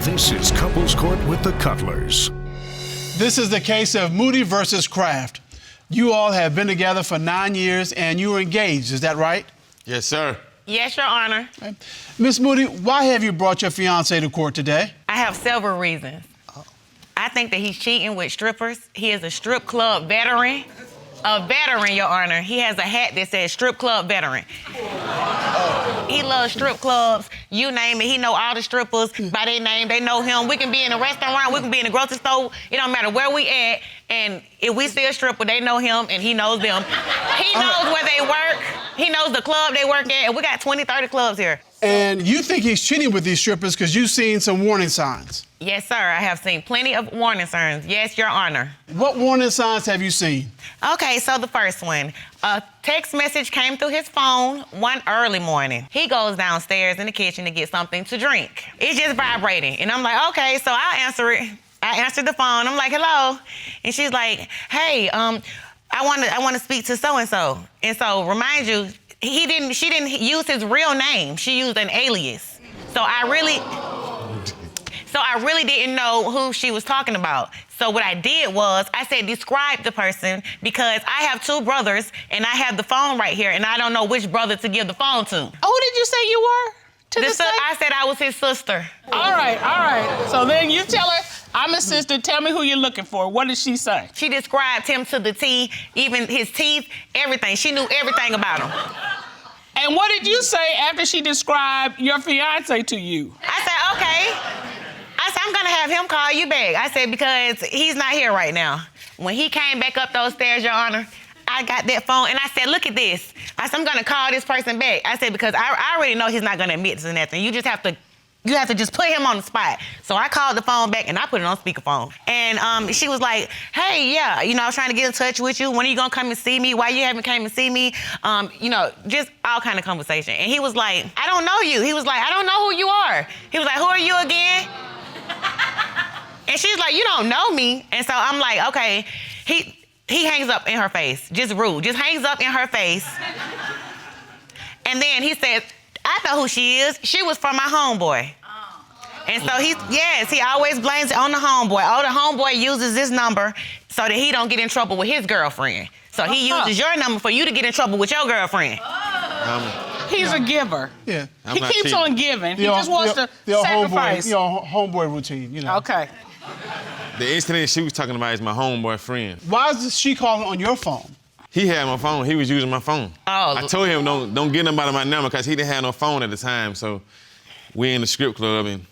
This is Couples Court with the Cutlers. This is the case of Moody versus Kraft. You all have been together for 9 years and you were engaged, is that right? Yes, sir. Yes, Your Honor. Okay. Miss Moody, why have you brought your fiancé to court today? I have several reasons. I think that he's cheating with strippers. He is a strip club veteran. A veteran, Your Honor. He has a hat that says strip club veteran. He loves strip clubs. You name it. He know all the strippers by their name. They know him. We can be in a restaurant. We can be in a grocery store. It don't matter where we at. And if we see a stripper, they know him and he knows them. He knows where they work. He knows the club they work at. And we got 20, 30 clubs here. And you think he's cheating with these strippers because you've seen some warning signs. Yes, sir. I have seen plenty of warning signs. Yes, Your Honor. What warning signs have you seen? Okay, so the first one. A text message came through his phone one early morning. He goes downstairs in the kitchen to get something to drink. It's just vibrating. And I'm like, okay, so I'll answer it. I answered the phone. I'm like, hello. And she's like, hey, I want to speak to so-and-so. And so, remind you, she didn't use his real name. She used an alias. So I really didn't know who she was talking about. So what I did was, I said, describe the person, because I have two brothers and I have the phone right here and I don't know which brother to give the phone to. Who did you say you were? I said I was his sister. All right. So then you tell her, I'm his sister, tell me who you're looking for. What did she say? She described him to the T, even his teeth, everything. She knew everything about him. And what did you say after she described your fiancé to you? I said, okay. I said, I'm gonna have him call you back. I said, because he's not here right now. When he came back up those stairs, Your Honor, I got that phone and I said, look at this. I said, I'm gonna call this person back. I said, because I already know he's not gonna admit to nothing. You have to just put him on the spot. So I called the phone back and I put it on speakerphone. And she was like, hey, yeah, I was trying to get in touch with you. When are you gonna come and see me? Why you haven't came and see me? Just all kind of conversation. And he was like, I don't know you. He was like, I don't know who you are. He was like, who are you again? And she's like, you don't know me. And so I'm like, okay. He hangs up in her face, just rude, just hangs up in her face. And then he says, I know who she is. She was from my homeboy. And so he always blames it on the homeboy. Oh, the homeboy uses this number so that he don't get in trouble with his girlfriend. So he uses your number for you to get in trouble with your girlfriend. He's a giver. Yeah. He keeps on giving. He just wants to sacrifice. Homeboy routine, Okay. The incident she was talking about is my homeboy friend. Why is she calling on your phone? He had my phone. He was using my phone. Oh. I told him don't get nobody my number because he didn't have no phone at the time. So we in the strip club and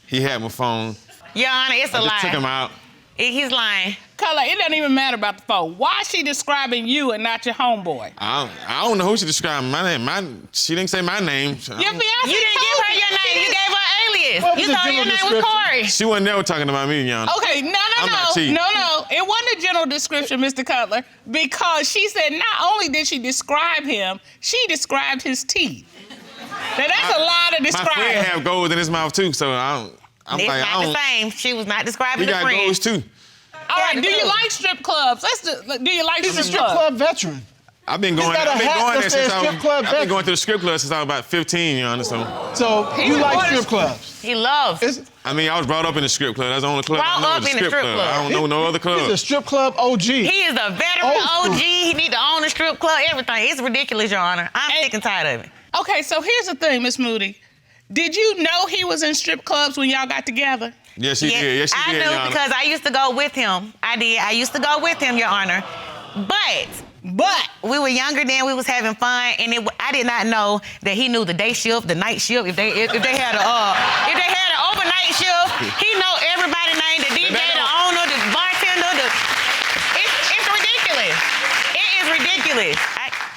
he had my phone. Your Honor, it's a lie. I just took him out. He's lying. Color, it doesn't even matter about the phone. Why is she describing you and not your homeboy? I don't know who she described my name. She didn't say my name. Your fiancé You didn't give her your name. You gave her alias. What was You the told her your general name was description? Corey. She wasn't never talking about me, Your Honor. Okay, no. I'm not cheating. No. It wasn't a general description, Mr. Cutler, because she said not only did she describe him, she described his teeth. Now, that's a lot to describe. My friend have gold in his mouth, too, so I'm It's like, not the same. She was not describing he the got friend. goals, too. All right, do you like strip clubs? Do you like He's a strip strip clubs? club veteran. I've been going got a hat there that since says I strip club was. I've been going to the strip club since I was about 15, Your Honor. So you like strip clubs? He loves. I was brought up in the strip club. That's the only club Brought I know up is the in the strip strip club. club. I don't know no other club. He's a strip club OG. He is a veteran Old OG. school. He need to own a strip club, everything. It's ridiculous, Your Honor. I'm sick and tired of it. Okay, so here's the thing, Miss Moody. Did you know he was in strip clubs when y'all got together? Yes, she did. Yes, she I did, knew Your Honor. because I used to go with him. I did. I used to go with him, Your Honor. But we were younger then. We was having fun, and I did not know that he knew the day shift, the night shift. If they had an overnight shift, he know everybody's name. The DJ, the owner, the bartender. It's ridiculous. It is ridiculous.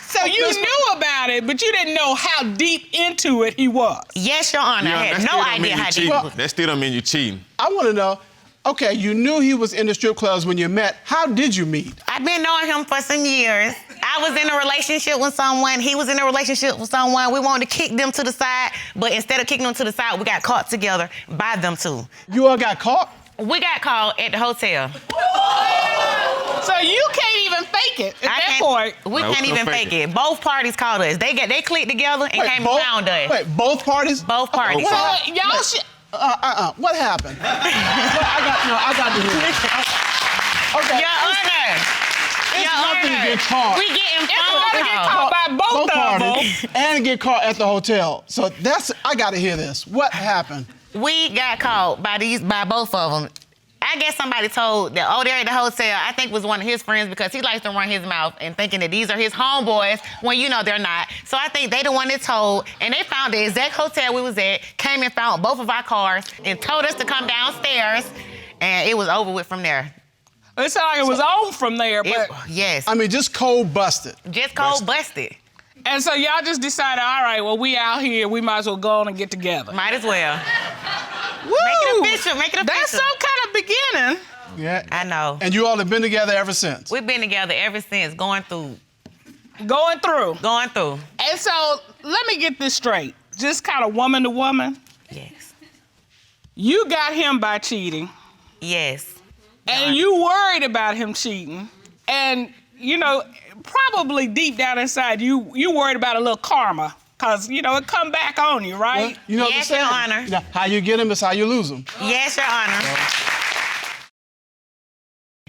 So you knew about it, but you didn't know how deep into it he was. Yes, Your Honor. I had no idea how deep. Well, that still don't mean you're cheating. I want to know, okay, you knew he was in the strip clubs when you met. How did you meet? I've been knowing him for some years. I was in a relationship with someone. He was in a relationship with someone. We wanted to kick them to the side, but instead of kicking them to the side, we got caught together by them two. You all got caught? We got caught at the hotel. So you can't even fake it at that point. We can't even fake it. Both parties called us. They clicked together and came and found us. Wait, both parties? Both parties. So y'all What happened? I got to hear it. Okay. Your Honor. It's nothing to get caught. We getting It's phone gonna get calls. caught by both of them. And get caught at the hotel. So I got to hear this. What happened? We got caught by both of them. I guess somebody told that, oh, they're at the hotel. I think it was one of his friends because he likes to run his mouth and thinking that these are his homeboys when you know they're not. So I think they the one that told, and they found the exact hotel we was at, came and found both of our cars and told us to come downstairs, and it was over with from there. It sounded like it was on from there, but Yes. I mean, just cold busted. Just cold busted. and so y'all just decided, all right, well, we out here, we might as well go on and get together. Might as well. Woo! Make it official. Make it official. That's some kind of beginning. Yeah. I know. And you all have been together ever since. We've been together ever since, going through. And so let me get this straight. Just kind of woman to woman. Yes. You got him by cheating, Yes. and you worried about him cheating, and you know, probably deep down inside, you worried about a little karma, cause you know it come back on you, right? You know Yes, what Your I'm saying? Honor. Yeah, how you get them is how you lose them. Yes, Your Honor.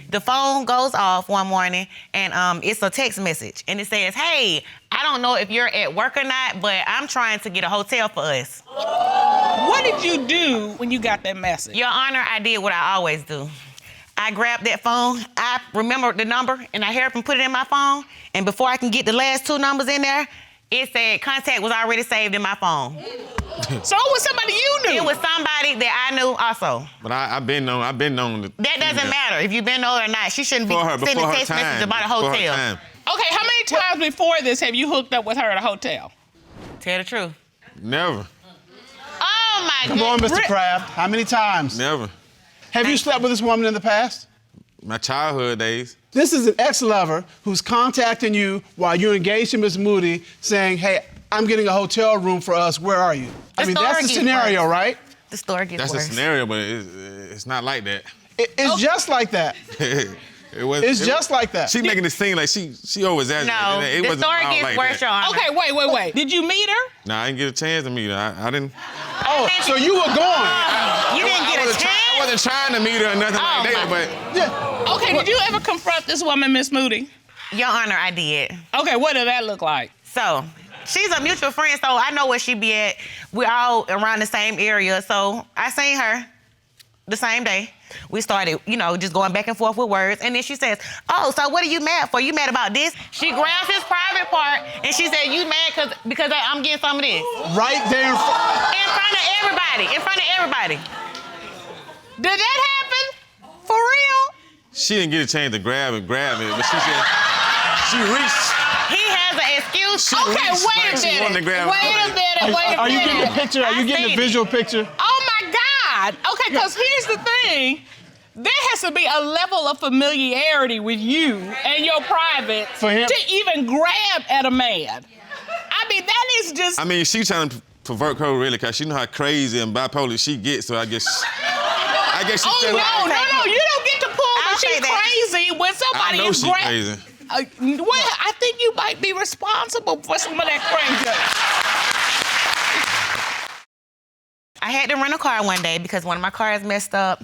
The phone goes off one morning, and it's a text message, and it says, "Hey, I don't know if you're at work or not, but I'm trying to get a hotel for us." What did you do when you got that message? Your Honor, I did what I always do. I grabbed that phone, I remembered the number, and I hurried and put it in my phone, and before I can get the last two numbers in there, it said contact was already saved in my phone. So it was somebody you knew. It was somebody that I knew also. But I've been known to. That doesn't matter if you've been known or not. She shouldn't be Before sending her text time. messages about a Before her hotel. time. Okay, how many times before this have you hooked up with her at a hotel? Tell the truth. Never. Oh my Come on, goodness. Mr. Kraft. How many times? Never. Have you slept with this woman in the past? My childhood days. This is an ex-lover who's contacting you while you're engaged to Miss Moody saying, hey, I'm getting a hotel room for us. Where are you? I mean, story that's the gets scenario, worse. right? The story gets That's worse. a scenario, but it's not like that. It's just like that. It's just like that. She making it seem like she over exaggerated. No, It the wasn't story all gets like worse, that. Your Honor. Okay, wait. Did you meet her? Nah, I didn't get a chance to meet her. I didn't. Oh, so you were going. You didn't get a I chance? wasn't trying to meet her or nothing Oh, like that, my- but Yeah. Okay, did you ever confront this woman, Miss Moody? Your Honor, I did. Okay, what did that look like? So, she's a mutual friend, so I know where she be at. We're all around the same area, so I seen her the same day. We started, just going back and forth with words, and then she says, oh, so what are you mad for? You mad about this? She grabs his private part, and she said, you mad because I'm getting some of this? Right there in front. In front of everybody. Did that happen? For real? she didn't get a chance to grab it, but she said she reached. He has an excuse. Okay, reached wait like a she wanted to minute. grab Wait a it. minute. Are you getting the picture? Are you I getting the seen it. visual picture? Oh my God. Okay, because here's the thing. There has to be a level of familiarity with you and your private For him- to even grab at a man. I mean, that is just. I mean, she trying to provoke her really, cause she know how crazy and bipolar she gets. So I guess she Oh feel like, no! You don't get to pull I'll that she's say that. crazy when I somebody know is she crazy. Well, I think you might be responsible for some of that crazy. I had to rent a car one day because one of my cars messed up.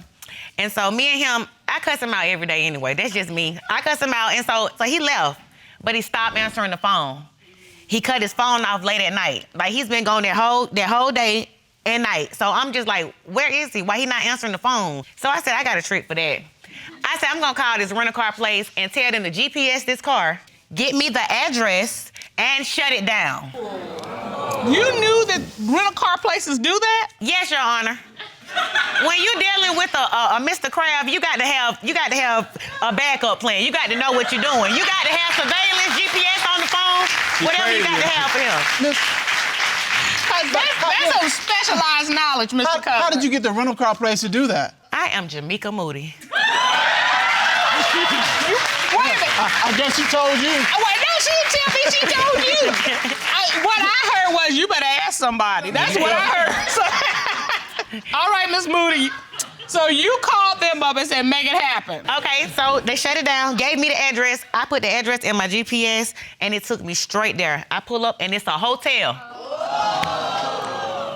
And so me and him, I cuss him out every day anyway. That's just me. I cuss him out, and so he left, but he stopped answering the phone. He cut his phone off late at night. Like, he's been gone that whole day and night. So I'm just like, where is he? Why he not answering the phone? So I said, I got a trick for that. I said, I'm gonna call this rental-car place and tell them to GPS this car, get me the address, and shut it down. You knew that rental car places do that? Yes, Your Honor. When you're dealing with a Mr. Kraft, you got to have a backup plan. You got to know what you're doing. You got to have surveillance, GPS on the phone, whatever you got to have for him. That's some specialized knowledge, Mr. Cutler. How did you get the rental car place to do that? I am Jamaica Moody. Wait a minute. I guess she told you. Wait, no, she didn't tell me. She told you. What I heard was you better ask somebody. That's what I heard. So, all right, Miss Moody. So you called them up and said, make it happen. Okay, so they shut it down, gave me the address. I put the address in my GPS, and it took me straight there. I pull up, and it's a hotel.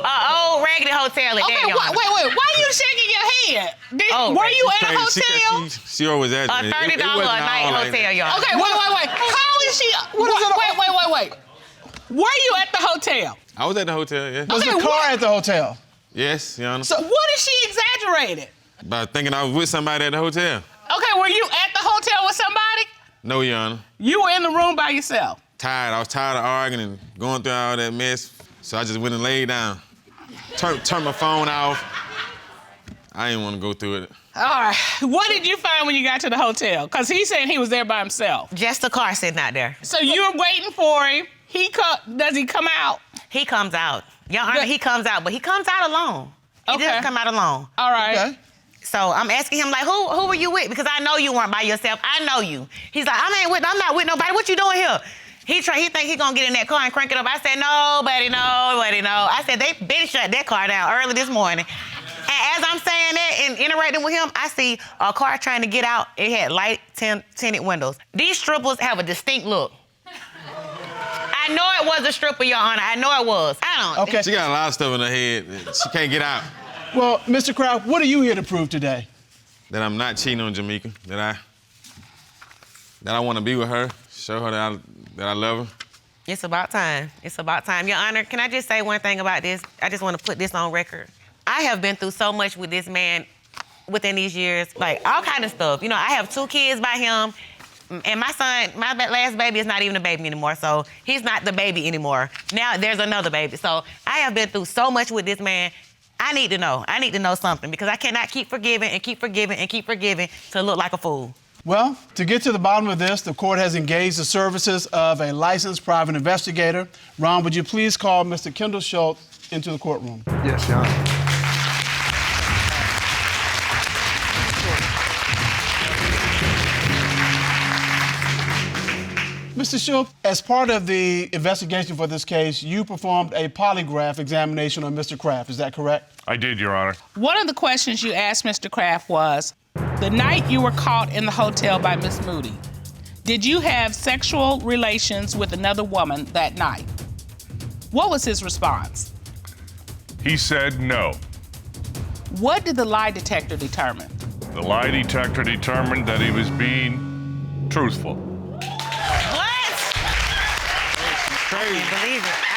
An old negative hotel at Okay, that, Your Honor. wait. Why are you shaking your head? Oh, were you She's at a crazy. hotel? She always at A $30 a night hotel, Your Honor. Okay, wait. How is she? Wait. Were you at the hotel? I was at the hotel, yeah. Was the car at the hotel? Yes, Your Honor. So what is she exaggerated? By thinking I was with somebody at the hotel. Okay, were you at the hotel with somebody? No, Your Honor. You were in the room by yourself. I was tired of arguing and going through all that mess, so I just went and laid down. Turned my phone off. I didn't want to go through it. All right. What did you find when you got to the hotel? Because he's saying he was there by himself. Just the car sitting out there. So you're waiting for him. Does he come out? He comes out. Your Honor, he comes out, but he comes out alone. He Okay. doesn't come out alone. All right. Okay. So I'm asking him, like, who were you with? Because I know you weren't by yourself. I know you. He's like, I'm not with nobody. What you doing here? He think he gonna get in that car and crank it up. I said, nobody know. I said, they been shut that car down early this morning. And as I'm saying that and interacting with him, I see a car trying to get out. It had light tinted windows. These strippers have a distinct look. I know it was a stripper, Your Honor. I know it was. Okay. She got a lot of stuff in her head. She can't get out. Well, Mr. Kraft, what are you here to prove today? That I'm not cheating on Jamaica. That I want to be with her. Show her that I love her. It's about time. It's about time. Your Honor, can I just say one thing about this? I just want to put this on record. I have been through so much with this man within these years, like all kind of stuff. You know, I have 2 kids by him, and my son, my last baby is not even a baby anymore, so he's not the baby anymore. Now there's another baby. So I have been through so much with this man. I need to know. I need to know something because I cannot keep forgiving to look like a fool. Well, to get to the bottom of this, the court has engaged the services of a licensed private investigator. Ron, would you please call Mr. Kendall Schultz into the courtroom? Yes, Your Honor. Mr. Schultz, as part of the investigation for this case, you performed a polygraph examination on Mr. Kraft. Is that correct? I did, Your Honor. One of the questions you asked Mr. Kraft was, the night you were caught in the hotel by Miss Moody, did you have sexual relations with another woman that night? What was his response? He said no. What did the lie detector determine? The lie detector determined that he was being truthful. What? Crazy. I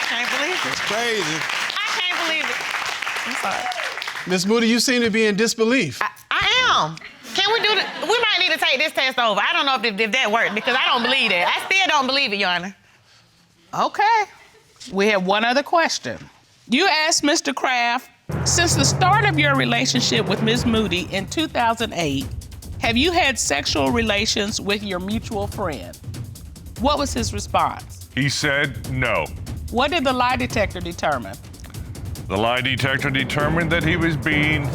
can't believe it. It's crazy. I can't believe it. I'm sorry. Ms. Moody, you seem to be in disbelief. I am. Can we do we might need to take this test over. I don't know if that worked because I don't believe that. I still don't believe it, Your Honor. Okay. We have one other question. You asked Mr. Kraft, since the start of your relationship with Ms. Moody in 2008, have you had sexual relations with your mutual friend? What was his response? He said no. What did the lie detector determine? The lie detector determined that he was being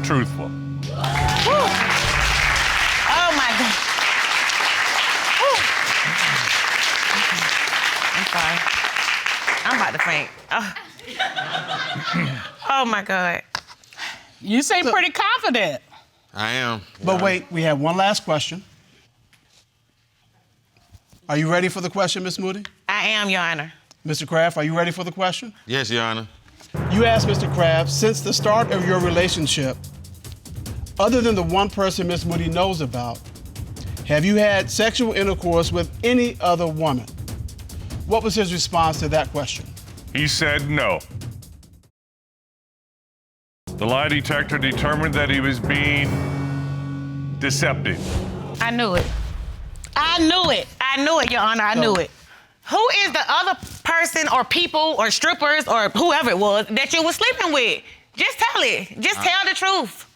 truthful. Oh my God. Whew. I'm sorry. I'm about to faint. Oh my God. You seem pretty confident. I am. But wait, we have one last question. Are you ready for the question, Ms. Moody? I am, Your Honor. Mr. Kraft, are you ready for the question? Yes, Your Honor. You asked Mr. Kraft, since the start of your relationship, other than the one person Ms. Moody knows about, have you had sexual intercourse with any other woman? What was his response to that question? He said no. The lie detector determined that he was being deceptive. I knew it. I knew it, Your Honor. I knew it. Who is the other person or people or strippers or whoever it was that you were sleeping with? Just tell it. Just tell the truth.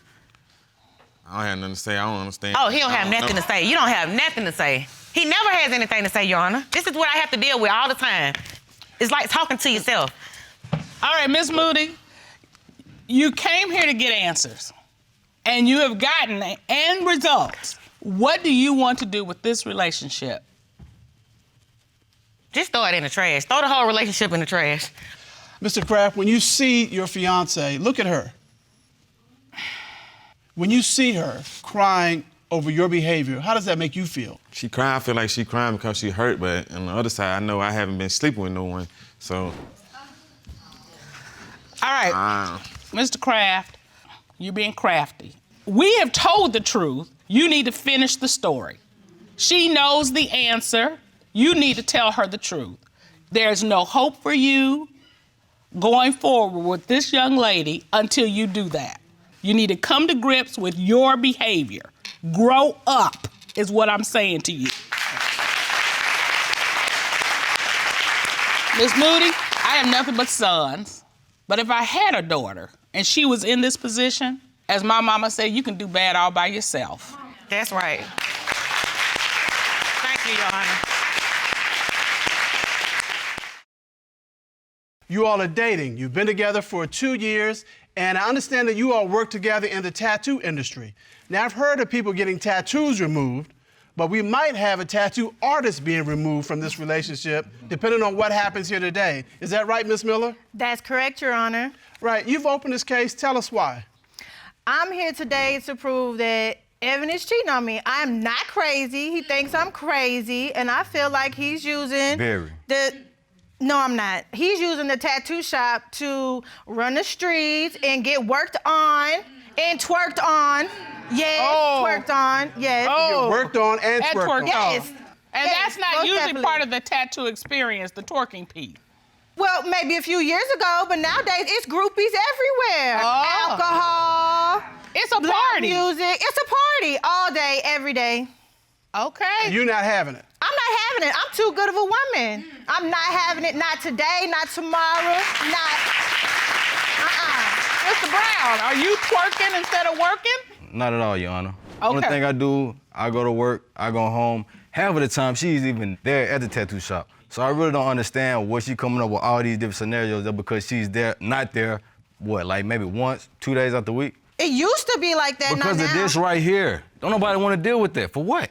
I don't have nothing to say. I don't understand. Oh, he don't have nothing to say. You don't have nothing to say. He never has anything to say, Your Honor. This is what I have to deal with all the time. It's like talking to yourself. All right, Ms. Moody, you came here to get answers, and you have gotten end results. What do you want to do with this relationship? Just throw it in the trash. Throw the whole relationship in the trash. Mr. Kraft, when you see your fiance, look at her. When you see her crying over your behavior, how does that make you feel? She crying. I feel like she crying because she hurt, but on the other side, I know I haven't been sleeping with no one, so. All right. Mr. Kraft, you're being crafty. We have told the truth. You need to finish the story. She knows the answer. You need to tell her the truth. There's no hope for you going forward with this young lady until you do that. You need to come to grips with your behavior. Grow up is what I'm saying to you. Miss Moody, I have nothing but sons. But if I had a daughter and she was in this position, as my mama said, you can do bad all by yourself. That's right. Thank you, Your Honor. You all are dating. You've been together for 2 years, and I understand that you all work together in the tattoo industry. Now, I've heard of people getting tattoos removed, but we might have a tattoo artist being removed from this relationship, depending on what happens here today. Is that right, Ms. Miller? That's correct, Your Honor. Right. You've opened this case. Tell us why. I'm here today to prove that Evan is cheating on me. I'm not crazy. He thinks I'm crazy, and I feel like he's using No, I'm not. He's using the tattoo shop to run the streets and get worked on and twerked on. Yes, twerked on. Yes. Get worked on and twerked on. Yes. And Yes, that's not most usually definitely. part of the tattoo experience, the twerking piece. Well, maybe a few years ago, but nowadays it's groupies everywhere. Oh. Alcohol. It's a black party. music. It's a party all day, every day. Okay. You're not having it. I'm not having it. I'm too good of a woman. I'm not having it, not today, not tomorrow, not, Mr. Brown, are you twerking instead of working? Not at all, Your Honor. Only thing I do, I go to work, I go home. Half of the time, she's even there at the tattoo shop. So I really don't understand what she coming up with all these different scenarios just because she's there, not there, like maybe once, 2 days out the week? It used to be like that, Because not of now. this right here. Don't nobody want to deal with that. For what?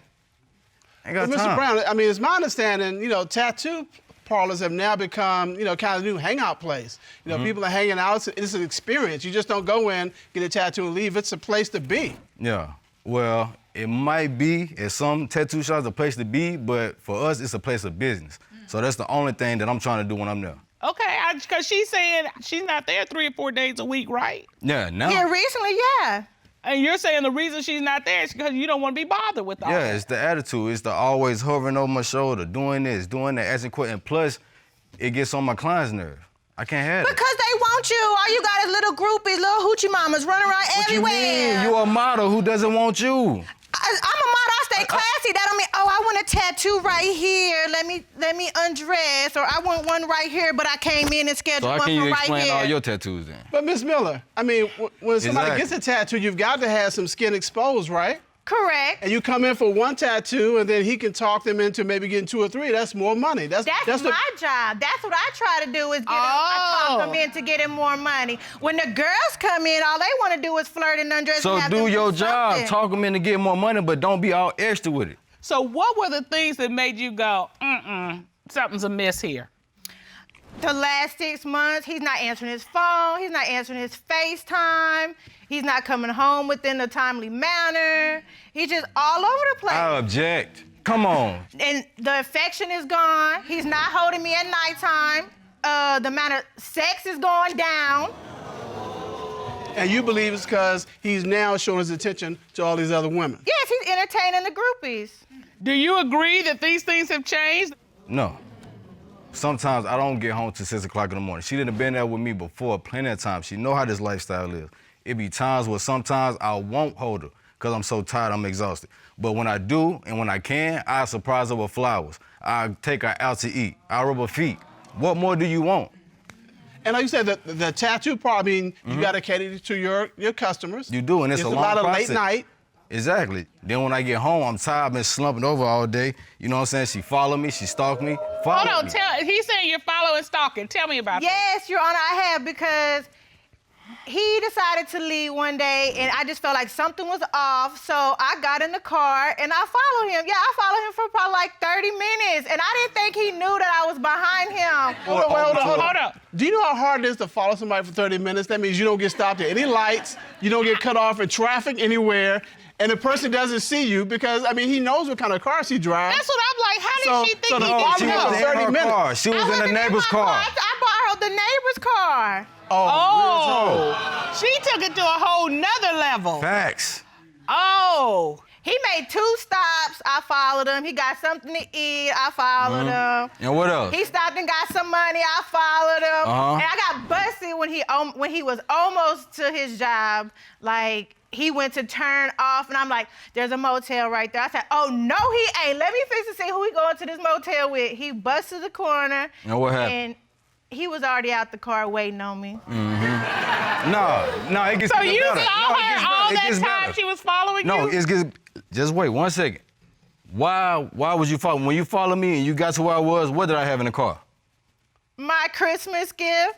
Ain't got Well, time. Mr. Brown, I mean, it's my understanding, tattoo parlors have now become, kind of new hangout place. People are hanging out. It's an experience. You just don't go in, get a tattoo, and leave. It's a place to be. Yeah. Well, it might be at some tattoo shops a place to be, but for us, it's a place of business. So that's the only thing that I'm trying to do when I'm there. Okay, because she's saying she's not there 3 or 4 days a week, right? Yeah, now. Yeah, recently, yeah. And you're saying the reason she's not there is because you don't want to be bothered with all Yeah, that. it's the attitude. It's the always hovering over my shoulder, doing this, doing that, asking questions. And plus, it gets on my client's nerve. I can't have it. Because they want you. All you got is little groupies, little hoochie mamas running around What everywhere. you mean? You a model who doesn't want you. I'm a model. I stay classy. That don't mean, I want a tattoo right here. Let me undress. Or I want one right here, but I came in and scheduled So how one can from you right explain here. all your tattoos then? But, Ms. Miller, I mean, when somebody Exactly. gets a tattoo, you've got to have some skin exposed, right? Correct. And you come in for one tattoo, and then he can talk them into maybe getting 2 or 3. That's more money. That's my job. That's what I try to do is I talk them into getting more money. When the girls come in, all they want to do is flirt and undress So and have do them your job, something. talk them into getting more money, but don't be all extra with it. So what were the things that made you go, something's amiss here? The last 6 months, he's not answering his phone. He's not answering his FaceTime. He's not coming home within a timely manner. He's just all over the place. I object. Come on. And the affection is gone. He's not holding me at nighttime. The amount of sex is going down. And you believe it's because he's now showing his attention to all these other women. Yes, he's entertaining the groupies. Do you agree that these things have changed? No. Sometimes I don't get home till 6 o'clock in the morning. She done been there with me before plenty of times. She know how this lifestyle is. It be times where sometimes I won't hold her because I'm so tired, I'm exhausted. But when I do and when I can, I surprise her with flowers. I take her out to eat. I rub her feet. What more do you want? And like you said, the tattoo part, I mean, you got to cater to your customers. You do, and it's a long lot of process. late night. Exactly. Then when I get home, I'm tired, I've been slumping over all day. You know what I'm saying? She follow me, she stalk me. Hold on, he's saying you're following stalking. Tell me about that. Yes, Your Honor, I have, because he decided to leave one day and I just felt like something was off. So I got in the car and I followed him. Yeah, I followed him for probably like 30 minutes. And I didn't think he knew that I was behind him. Hold on. Do you know how hard it is to follow somebody for 30 minutes? That means you don't get stopped at any lights, you don't get cut off in traffic anywhere, and the person doesn't see you because, I mean, he knows what kind of car she drives. That's what I'm like. How did she think so he the did follow She was was that? in 30 her minutes. car. She was I in the wasn't neighbor's my car. I borrowed the neighbor's car. Oh, Oh. real talk. She took it to a whole nother level. Facts. Oh. He made 2 stops. I followed him. He got something to eat. I followed him. And what else? He stopped and got some money. I followed him. Uh-huh. And I got busted when he was almost to his job. Like, he went to turn off, and I'm like, there's a motel right there. I said, oh, no, he ain't. Let me fix and see who he going to this motel with. He busted the corner. And what happened? And he was already out the car waiting on me. No, it gets So even you better. saw No, it her gets all better. It that gets time better. she was following No, you? just wait 1 second. Why was you following? When you followed me and you got to where I was, what did I have in the car? My Christmas gift.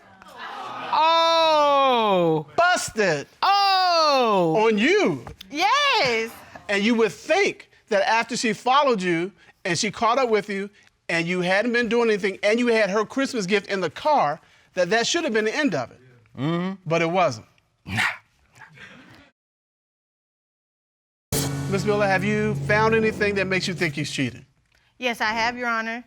Oh. Busted Oh. on you. Yes. And you would think that after she followed you and she caught up with you and you hadn't been doing anything and you had her Christmas gift in the car, that should have been the end of it. But it wasn't. Ms. Miller, have you found anything that makes you think he's cheating? Yes, I have, Your Honor.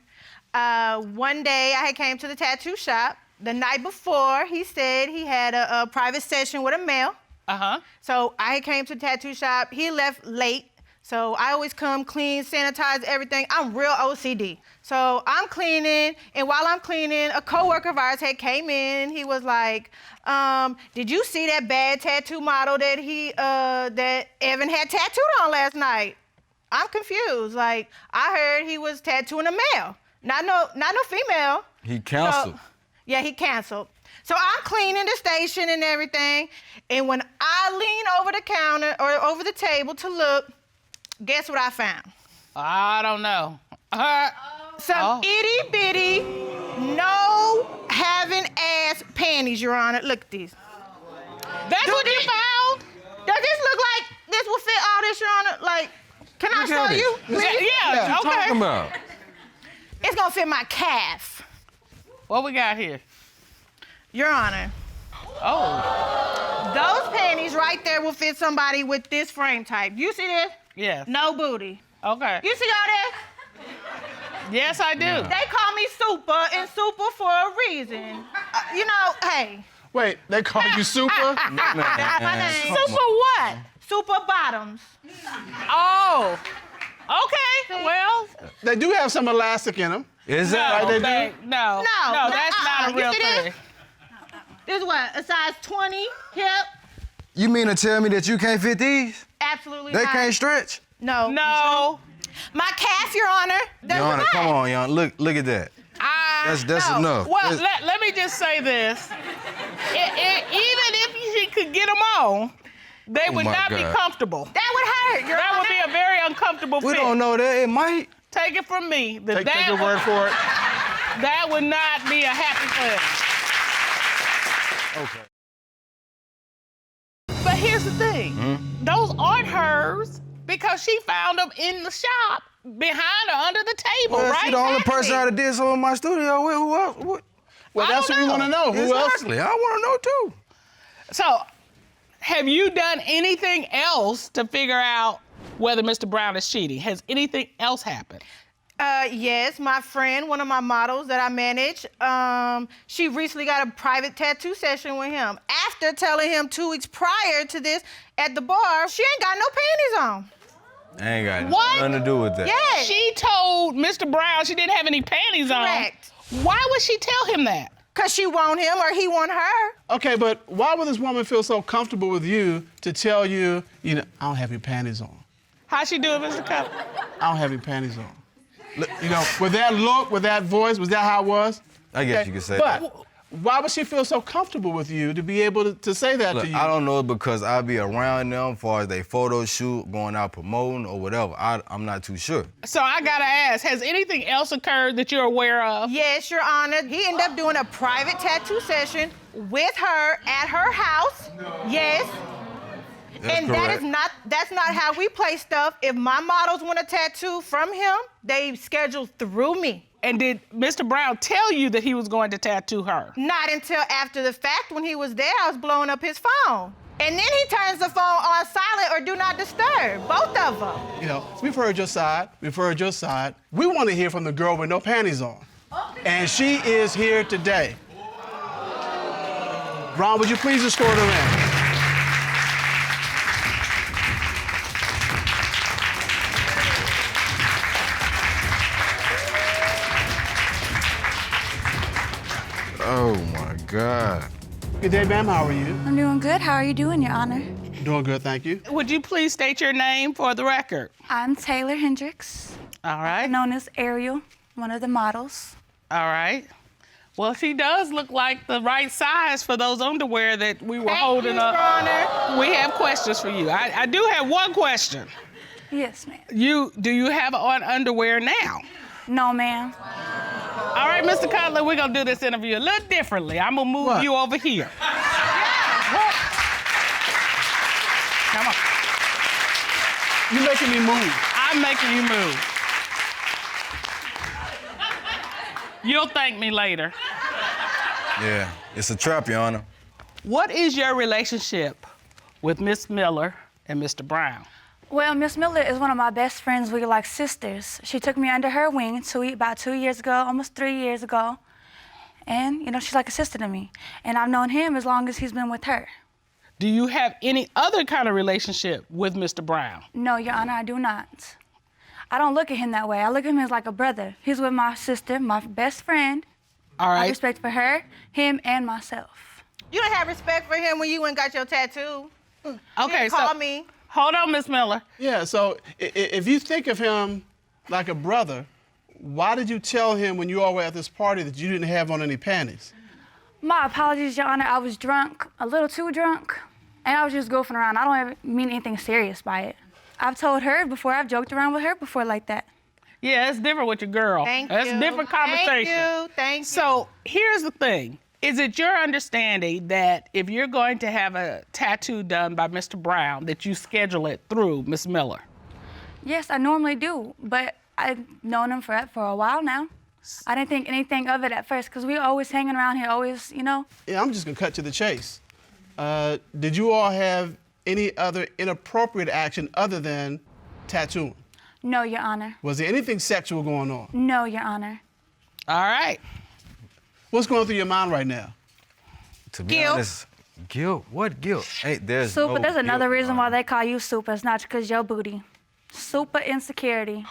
One day I had came to the tattoo shop. The night before, he said he had a private session with a male. Uh-huh. So I had came to the tattoo shop. He left late. So I always come clean, sanitize everything. I'm real OCD. So I'm cleaning, and while I'm cleaning, a coworker of ours had came in. He was like, did you see that bad tattoo model that Evan had tattooed on last night? I'm confused. Like, I heard he was tattooing a male, not no female. He canceled. So, yeah, he canceled. So I'm cleaning the station and everything, and when I lean over the counter or over the table to look, guess what I found? I don't know. Some itty bitty, no having ass panties, Your Honor. Look at these. That's what you found? Does this look like this will fit all this, Your Honor? Like, can I Look show at it. you? Yeah, What you okay. talking about? It's gonna fit my calf, What we got here? Your Honor. Oh. Those panties right there will fit somebody with this frame type. You see this? Yes. No booty. Okay. You see all that? Yes, I do. They call me Super and Super for a reason. Hey. Wait, they call you Super? That's my name. Super what? Super bottoms. Oh. Okay. Well. They do have some elastic in them. Is that No, they okay. No, that's not a You real see this? thing. This is what? A size 20 hip? You mean to tell me that you can't fit these? Absolutely They not. can't stretch? No. No. My calf, Your Honor. Your Honor, come on, Your Honor. Look at that. That's no. enough. Well, That's- let me just say this. Even if she could get them on, they would my not be God. comfortable. That would hurt, Your That Honor. would be a very uncomfortable we fit. don't know that. It might. Take it from me. Take your word for it. That would not be a happy place. Okay. But here's the thing. Those aren't hers because she found them in the shop behind or under the table, Well, right? she the only person I did some in my studio with. Who else? What? Well, I that's what don't we want to know. Who else? Exactly. I want to know too. So, have you done anything else to figure out whether Mr. Brown is cheating? Has anything else happened? Yes, my friend, one of my models that I manage, she recently got a private tattoo session with him. After telling him 2 weeks prior to this at the bar, she ain't got no panties on. I ain't got What? nothing to do with that. Yes. She told Mr. Brown she didn't have any panties Correct. on. Why would she tell him that? Cause she want him or he want her. Okay, but why would this woman feel so comfortable with you to tell you, I don't have your panties on? How'd she do it, Mr. Cup? I don't have your panties on. With that look, with that voice, was that how it was? I guess Okay, you could say but that. why would she feel so comfortable with you to be able to say that Look, to you? I don't know because I be around them as far as they photo shoot, going out promoting or whatever. I'm not too sure. So I gotta ask, has anything else occurred that you're aware of? Yes, Your Honor. He ended up doing a private tattoo session with her at her house. Yes. That's correct. That's not how we play stuff. If my models want a tattoo from him, they schedule through me. And did Mr. Brown tell you that he was going to tattoo her? Not until after the fact. When he was there, I was blowing up his phone. And then he turns the phone on silent or do not disturb, both of them. We've heard your side. We want to hear from the girl with no panties on. And she is here today. Ron, would you please escort her in? Oh my God. Good day, ma'am. How are you? I'm doing good. How are you doing, Your Honor? Doing good, thank you. Would you please state your name for the record? I'm Taylor Hendricks, All right. known as Ariel, one of the models. All right. Well, she does look like the right size for those underwear that we were holding up. Your Honor. We have questions for you. I do have one question. Yes, ma'am. Do you have on underwear now? No, ma'am. All right, Mr. Cutler, we're gonna do this interview a little differently. I'm gonna move you over here. Come on. You're making me move. I'm making you move. You'll thank me later. Yeah, it's a trap, Your Honor. What is your relationship with Miss Miller and Mr. Brown? Well, Miss Miller is one of my best friends. We're like sisters. She took me under her wing about 2 years ago, almost 3 years ago. And, you know, she's like a sister to me. And I've known him as long as he's been with her. Do you have any other kind of relationship with Mr. Brown? No, Your Honor, I do not. I don't look at him that way. I look at him as like a brother. He's with my sister, my best friend. All I right. have respect for her, him, and myself. You don't have respect for him when you went and got your tattoo. Okay, Call me. Hold on, Miss Miller. Yeah, so if you think of him like a brother, why did you tell him when you all were at this party that you didn't have on any panties? My apologies, Your Honor. I was drunk, a little too drunk, and I was just goofing around. I don't ever mean anything serious by it. I've told her before, I've joked around with her before like that. Yeah, it's different with your girl. Thank That's you. a different conversation. Thank you. So here's the thing. Is it your understanding that if you're going to have a tattoo done by Mr. Brown, that you schedule it through Miss Miller? Yes, I normally do, but I've known him for a while now. I didn't think anything of it at first, because we always hanging around here, always, you know. Yeah, I'm just gonna cut to the chase. Did you all have any other inappropriate action other than tattooing? No, Your Honor. Was there anything sexual going on? No, Your Honor. All right. What's going through your mind right now? To be Guilt. honest, guilt? What guilt? Hey, there's Super, no there's another guilt, reason Your why Honor. they call you Super. It's not because your booty. Super insecurity. You know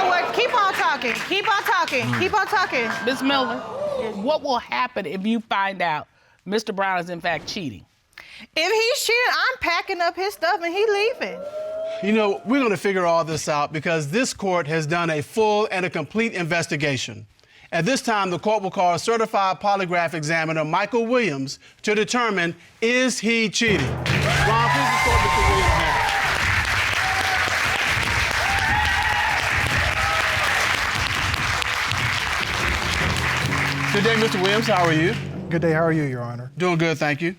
what? Keep on talking. Keep on talking. Keep on talking. Miss Miller, what will happen if you find out Mr. Brown is in fact cheating? If he's cheating, I'm packing up his stuff and he leaving. You know, we're gonna figure all this out because this court has done a full and a complete investigation. At this time, the court will call a certified polygraph examiner, Michael Williams, to determine, is he cheating? Ron, please report Mr. Williams now. Good day, Mr. Williams. How are you? Good day. How are you, Your Honor? Doing good, thank you.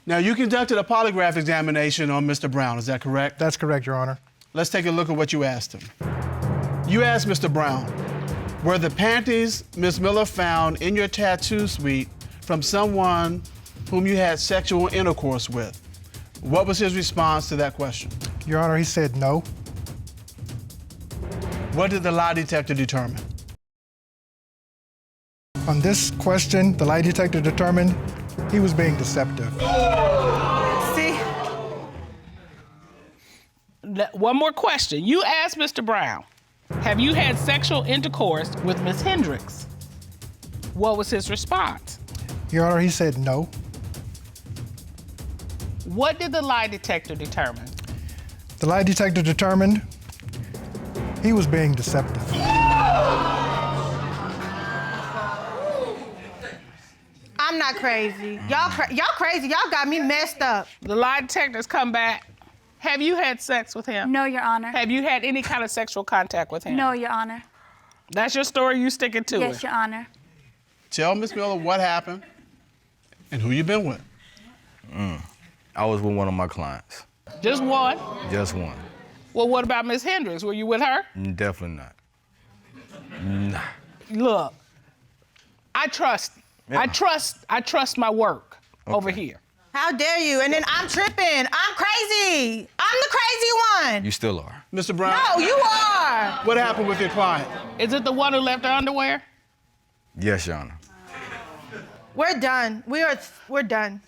Now, you conducted a polygraph examination on Mr. Brown, is that correct? That's correct, Your Honor. Let's take a look at what you asked him. You asked Mr. Brown, were the panties Ms. Miller found in your tattoo suite from someone whom you had sexual intercourse with? What was his response to that question? Your Honor, he said no. What did the lie detector determine? On this question, the lie detector determined he was being deceptive. See? One more question. You asked Mr. Brown, have you had sexual intercourse with Miss Hendricks? What was his response? Your Honor, he said no. What did the lie detector determine? The lie detector determined he was being deceptive. I'm not crazy. Y'all crazy. Y'all got me messed up. The lie detectors come back. Have you had sex with him? No, Your Honor. Have you had any kind of sexual contact with him? No, Your Honor. That's your story, you sticking to Yes, it? Your Honor. Tell Ms. Miller what happened and who you been with. I was with one of my clients. Just one? Just one. Well, what about Miss Hendricks? Were you with her? Definitely not. Nah. Look, I trust my work over here. How dare you? And then I'm tripping. I'm crazy. I'm the crazy one. You still are. Mr. Brown, No, you are. what happened with your client? Is it the one who left her underwear? Yes, Your Honor. We're done. We're done.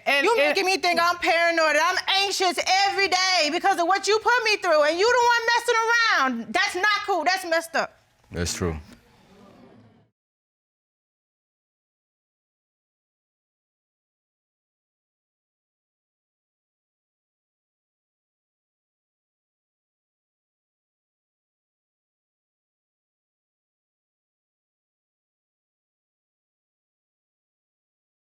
And You making me think I'm paranoid. I'm anxious every day because of what you put me through, and you the one messing around. That's not cool. That's messed up. That's true.